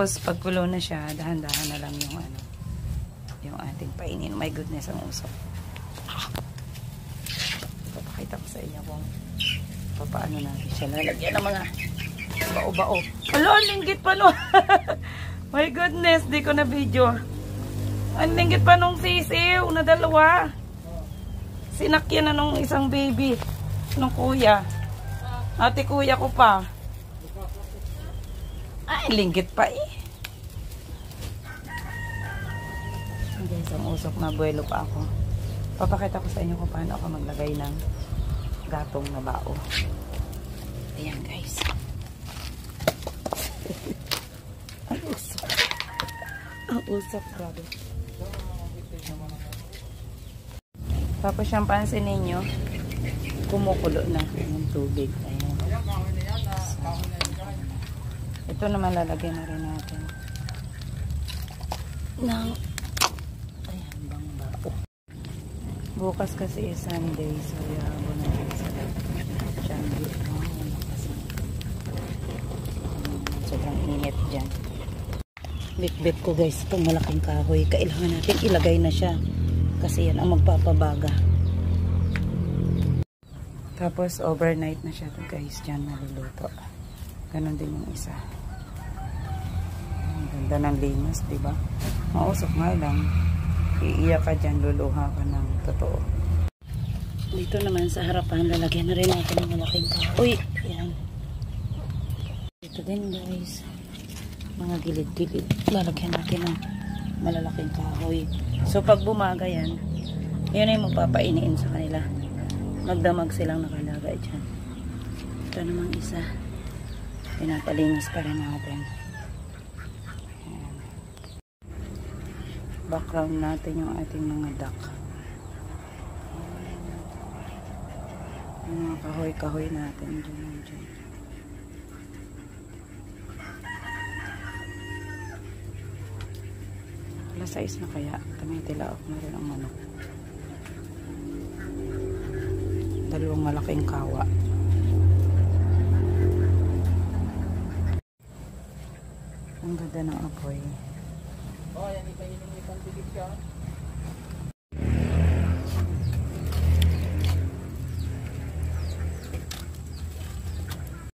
Tapos pagkulo na siya, dahan-dahan na lang yung ano, yung ating painin. My goodness, ang usok. Papakita ko sa inyo kung paano natin siya lalagyan ng mga bao-bao. Alo, ang linggit pa no. My goodness, di ko na video. Ang linggit pa nung sisiw na dalawa. Sinakyan na nung isang baby nung kuya. Ate kuya ko pa. Ay, linggit pa eh. Guys, ang usok na buwelo pa ako. Papakita ko sa inyo kung paano ako maglagay ng gatong na bao. Ayan guys. Ang usok. Ang usok, grabe. Tapos siyang pansin ninyo, kumukulo na yung tubig. Ayan. So, ito naman lalagyan na rin natin ng ayan bang bao. Bukas kasi is Sunday, so yabo na rin sa Changi. Sobrang init dyan. Bit-bit ko guys, itong malaking kahoy. Kailangan natin ilagay na siya kasi yan ang magpapabaga. Tapos overnight na siya to guys, dyan maluluto. Ganon din yung isa. Ang ganda ng limas, diba? Mausok nga lang. Iiyak ka dyan, luluha ka ng totoo. Dito naman sa harapan, lalagyan na rin natin ng malaking kahoy. Ayan. Dito din guys, mga gilid-gilid. Lalagyan natin ng malalaking kahoy. So pag bumaga yan, yun ay magpapainiin sa kanila. Magdamag silang nakalagay dyan. Ito namang isa. Pinapalinis pa rin natin. Ayan. Background natin yung ating mga duck. Yung mga kahoy-kahoy natin dyan. Alas 6 na kaya. Tumitilaok na rin ang manok. Dalawang malaking kawa. Ang ganda ng apoy. Oh, yan ipainom ni Pantibig siya.